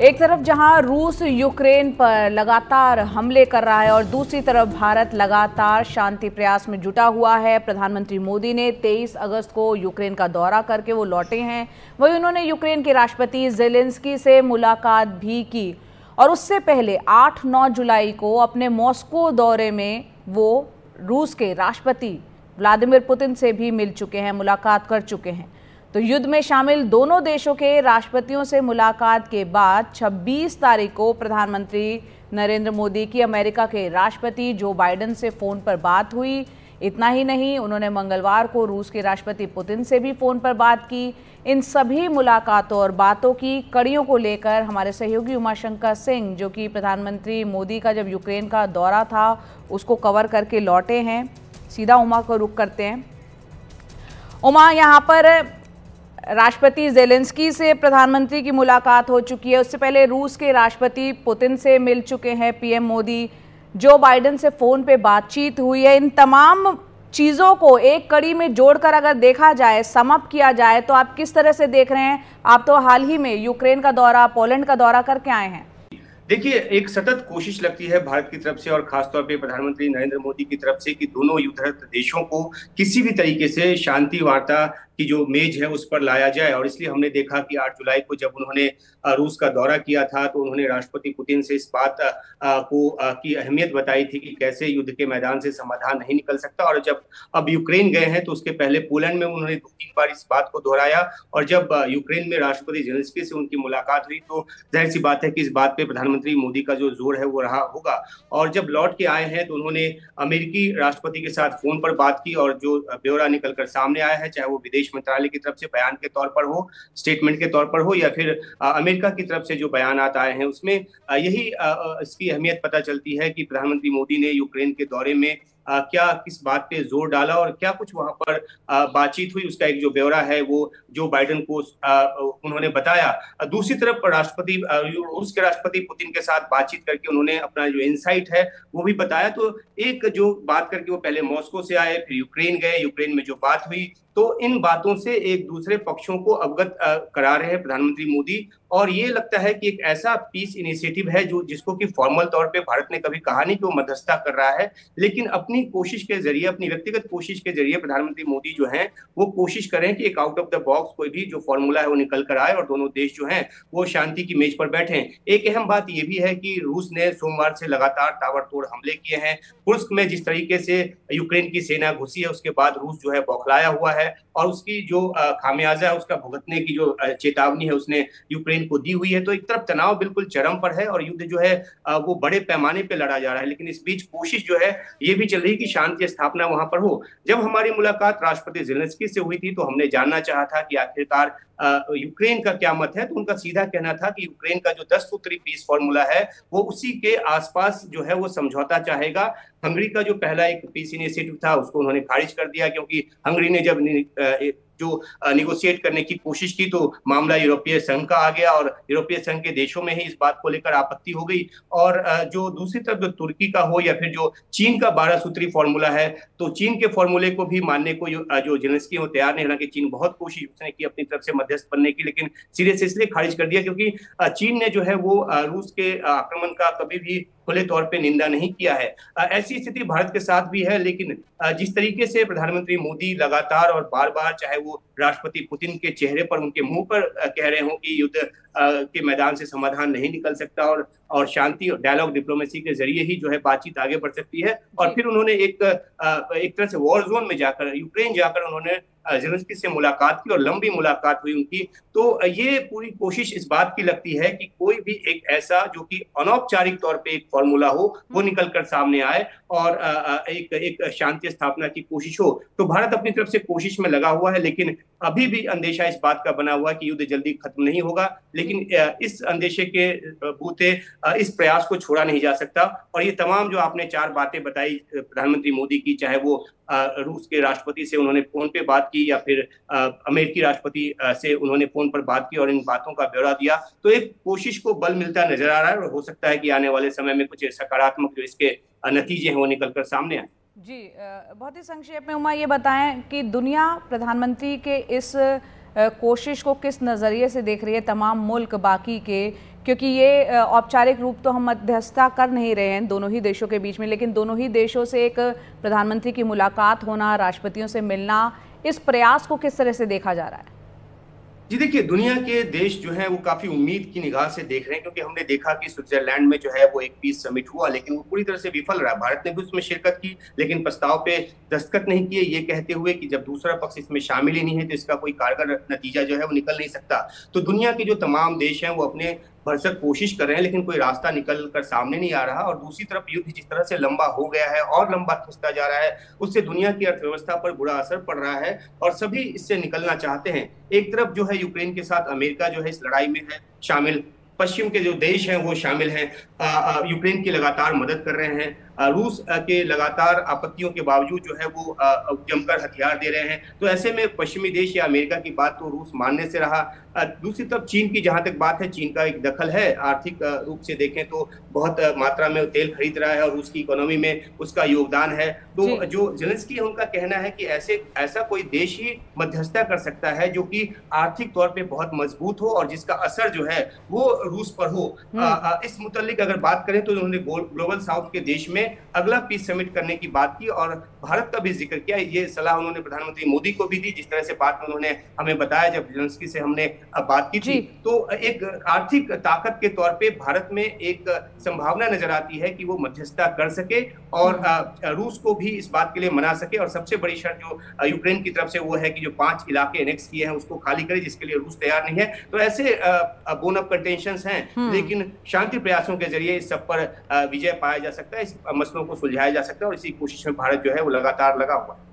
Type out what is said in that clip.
एक तरफ जहां रूस यूक्रेन पर लगातार हमले कर रहा है और दूसरी तरफ भारत लगातार शांति प्रयास में जुटा हुआ है। प्रधानमंत्री मोदी ने 23 अगस्त को यूक्रेन का दौरा करके वो लौटे हैं। वहीं उन्होंने यूक्रेन के राष्ट्रपति ज़ेलेंस्की से मुलाकात भी की और उससे पहले 8-9 जुलाई को अपने मॉस्को दौरे में वो रूस के राष्ट्रपति व्लादिमीर पुतिन से भी मिल चुके हैं, मुलाकात कर चुके हैं। तो युद्ध में शामिल दोनों देशों के राष्ट्रपतियों से मुलाकात के बाद 26 तारीख को प्रधानमंत्री नरेंद्र मोदी की अमेरिका के राष्ट्रपति जो बाइडेन से फ़ोन पर बात हुई। इतना ही नहीं, उन्होंने मंगलवार को रूस के राष्ट्रपति पुतिन से भी फ़ोन पर बात की। इन सभी मुलाकातों और बातों की कड़ियों को लेकर हमारे सहयोगी उमाशंकर सिंह, जो कि प्रधानमंत्री मोदी का जब यूक्रेन का दौरा था उसको कवर करके लौटे हैं, सीधा उमा को रुख करते हैं। उमा, यहाँ पर राष्ट्रपति ज़ेलेंस्की से प्रधानमंत्री की मुलाकात हो चुकी है, उससे पहले रूस के राष्ट्रपति पुतिन से मिल चुके हैं पीएम मोदी, जो बाइडेन से फ़ोन पे बातचीत हुई है। इन तमाम चीज़ों को एक कड़ी में जोड़कर अगर देखा जाए, सम अप किया जाए, तो आप किस तरह से देख रहे हैं? आप तो हाल ही में यूक्रेन का दौरा, पोलैंड का दौरा करके आए हैं। देखिए, एक सतत कोशिश लगती है भारत की तरफ से और खासतौर पे प्रधानमंत्री नरेंद्र मोदी की तरफ से कि दोनों युद्धरत देशों को किसी भी तरीके से शांति वार्ता की जो मेज है उस पर लाया जाए। और इसलिए हमने देखा कि 8 जुलाई को जब उन्होंने रूस का दौरा किया था तो उन्होंने राष्ट्रपति पुतिन से इस बात की अहमियत बताई थी कि कैसे युद्ध के मैदान से समाधान नहीं निकल सकता। और जब अब यूक्रेन गए हैं तो उसके पहले पोलैंड में उन्होंने 2-3 बार इस बात को दोहराया। और जब यूक्रेन में राष्ट्रपति ज़ेलेंस्की से उनकी मुलाकात हुई तो जाहिर सी बात है कि इस बात पे प्रधानमंत्री मोदी का जो जोर है वो रहा होगा। और जब लौट के आए हैं तो उन्होंने अमेरिकी राष्ट्रपति के साथ फोन पर बात की और जो ब्यौरा निकलकर सामने आया है, चाहे वो विदेश मंत्रालय की तरफ से बयान के तौर पर हो, स्टेटमेंट के तौर पर हो, या फिर अमेरिका की तरफ से जो बयानात आए हैं, उसमें यही इसकी अहमियत पता चलती है कि प्रधानमंत्री मोदी ने यूक्रेन के दौरे में क्या किस बात पे जोर डाला और क्या कुछ वहां पर बातचीत हुई, उसका एक जो ब्यौरा है वो जो बाइडेन को उन्होंने बताया। दूसरी तरफ रूस के राष्ट्रपति पुतिन के साथ बातचीत करके उन्होंने अपना जो इंसाइट है वो भी बताया। तो एक जो बात करके वो पहले मॉस्को से आए, फिर यूक्रेन गए, यूक्रेन में जो बात हुई, तो इन बातों से एक दूसरे पक्षों को अवगत करा रहे हैं प्रधानमंत्री मोदी। और ये लगता है कि एक ऐसा पीस इनिशिएटिव है जो जिसको कि फॉर्मल तौर पे भारत ने कभी कहा नहीं कि वो मध्यस्थता कर रहा है, लेकिन अपनी कोशिश के जरिए, अपनी व्यक्तिगत कोशिश के जरिए प्रधानमंत्री मोदी जो हैं वो कोशिश करें कि एक आउट ऑफ द बॉक्स कोई भी जो फॉर्मूला है वो निकल कर आए और दोनों देश जो हैं वो शांति की मेज पर बैठे। एक अहम बात ये भी है कि रूस ने सोमवार से लगातार ताबड़तोड़ हमले किए हैं। कुर्स्क में जिस तरीके से यूक्रेन की सेना घुसी है उसके बाद रूस जो है बौखलाया हुआ है और उसकी जो खामियाजा है उसका भुगतने की जो चेतावनी है उसने यूक्रेन को दी हुई है। तो एक तरफ तनाव बिल्कुल चरम पर है और युद्ध जो है वो बड़े पैमाने पे लड़ा जा रहा है, लेकिन इस बीच कोशिश जो है ये भी चल रही है कि शांति स्थापना वहां पर हो। जब हमारी मुलाकात राष्ट्रपति ज़ेलेंस्की से हुई थी तो हमने जानना चाहा था कि आखिरकार यूक्रेन का क्या मत है, तो उनका सीधा कहना था कि यूक्रेन का जो 10 सूत्री पीस फॉर्मूला है वो उसी के आसपास जो है वो समझौता चाहेगा। हंगरी का जो पहला एक पीस इनिशिएटिव था उसको उन्होंने खारिज कर दिया, क्योंकि हंगरी ने जब जो निगोशिएट करने की कोशिश की तो मामला यूरोपीय संघ का आ गया और यूरोपीय संघ के देशों में ही इस बात को लेकर आपत्ति हो गई। और जो दूसरी तरफ जो तुर्की का हो या फिर जो चीन का 12 सूत्री फॉर्मूला है, तो चीन के फॉर्मूले को भी मानने को जो ज़ेलेंस्की वो तैयार नहीं, हालांकि चीन बहुत कोशिश उसने की अपनी तरफ से मध्यस्थ बनने की, लेकिन सिरे से इसलिए खारिज कर दिया क्योंकि चीन ने जो है वो रूस के आक्रमण का कभी भी खुले तौर पे निंदा नहीं किया है। ऐसी स्थिति भारत के साथ भी है, लेकिन जिस तरीके से प्रधानमंत्री मोदी लगातार और बार बार, चाहे वो राष्ट्रपति पुतिन के चेहरे पर, उनके मुंह पर कह रहे हों कि युद्ध के मैदान से समाधान नहीं निकल सकता और शांति और डायलॉग डिप्लोमेसी के जरिए ही जो है बातचीत आगे बढ़ सकती है। और फिर उन्होंने एक तरह से वॉर जोन में जाकर, यूक्रेन जाकर उन्होंने ज़ेलेंस्की से मुलाकात की और लंबी मुलाकात हुई उनकी। तो ये पूरी कोशिश इस बात की लगती है कि कोई भी एक ऐसा जो कि अनौपचारिक तौर पे एक फॉर्मूला हो वो निकल कर सामने आए और एक शांति स्थापना की कोशिश हो। तो भारत अपनी तरफ से कोशिश में लगा हुआ है, लेकिन अभी भी अंदेशा इस बात का बना हुआ है कि युद्ध जल्दी खत्म नहीं होगा। लेकिन इस अंदेशे के बूते इस प्रयास को छोड़ा नहीं जा सकता। और ये तमाम जो आपने 4 बातें बताई प्रधानमंत्री मोदी की, चाहे वो रूस के राष्ट्रपति से उन्होंने फोन पे बात की या फिर अमेरिकी राष्ट्रपति से उन्होंने फोन पर बात की और इन बातों का ब्यौरा दिया, तो एक कोशिश को बल मिलता नजर आ रहा है और हो सकता है कि आने वाले समय में कुछ सकारात्मक जो इसके नतीजे हैं वो निकलकर सामने आए। जी, बहुत ही संक्षेप में उमा ये बताएं कि दुनिया प्रधानमंत्री के इस कोशिश को किस नज़रिए से देख रही है, तमाम मुल्क बाकी के, क्योंकि ये औपचारिक रूप तो हम मध्यस्थता कर नहीं रहे हैं दोनों ही देशों के बीच में, लेकिन दोनों ही देशों से एक प्रधानमंत्री की मुलाकात होना, राष्ट्रपतियों से मिलना, इस प्रयास को किस तरह से देखा जा रहा है? जी देखिए, दुनिया के देश जो हैं वो काफी उम्मीद की निगाह से देख रहे हैं, क्योंकि हमने देखा कि स्विट्जरलैंड में जो है वो एक पीस समिट हुआ, लेकिन वो पूरी तरह से विफल रहा। भारत ने भी उसमें शिरकत की, लेकिन प्रस्ताव पे दस्तखत नहीं किए, ये कहते हुए कि जब दूसरा पक्ष इसमें शामिल ही नहीं है तो इसका कोई कारगर नतीजा जो है वो निकल नहीं सकता। तो दुनिया के जो तमाम देश हैं वो अपने भरसक कोशिश कर रहे हैं, लेकिन कोई रास्ता निकल कर सामने नहीं आ रहा। और दूसरी तरफ युद्ध जिस तरह से लंबा हो गया है और लंबा खिंचता जा रहा है, उससे दुनिया की अर्थव्यवस्था पर बुरा असर पड़ रहा है और सभी इससे निकलना चाहते हैं। एक तरफ जो है यूक्रेन के साथ अमेरिका जो है इस लड़ाई में है शामिल, पश्चिम के जो देश हैं वो शामिल हैं, यूक्रेन की लगातार मदद कर रहे हैं, रूस के लगातार आपत्तियों के बावजूद जो है वो जमकर हथियार दे रहे हैं। तो ऐसे में पश्चिमी देश या अमेरिका की बात तो रूस मानने से रहा। दूसरी तरफ चीन की जहां तक बात है, चीन का एक दखल है, आर्थिक रूप से देखें तो बहुत मात्रा में तेल खरीद रहा है और रूस की इकोनॉमी में उसका योगदान है। तो जो जेलेंस्की है उनका कहना है कि ऐसा कोई देश ही मध्यस्थता कर सकता है जो कि आर्थिक तौर पे बहुत मजबूत हो और जिसका असर जो है वो रूस पर हो। इस मुतालिक अगर बात करें तो उन्होंने ग्लोबल साउथ के देश में अगला पीस समिट करने की बात की और भारत का भी जिक्र किया। ये सलाह उन्होंने प्रधानमंत्री मोदी को भी दी, जिस तरह से बात में उन्होंने हमें बताया जब जेलेंस्की से हमने बात की थी। तो एक आर्थिक ताकत के तौर पे भारत में एक संभावना नजर आती है कि वो मध्यस्थता कर सके और रूस को भी इस बात के लिए मना सके। और सबसे बड़ी शर्त जो यूक्रेन की तरफ से वो है कि जो 5 इलाके एनेक्स किए हैं उसको खाली करे, जिसके लिए रूस तैयार नहीं है। तो ऐसे बोन ऑफ कंटेंशंस हैं, लेकिन शांति प्रयासों के जरिए इस सब पर विजय पाया जा सकता है, इस मसलों को सुलझाया जा सकता है और इसी कोशिश में भारत जो है वो लगातार लगा हुआ है।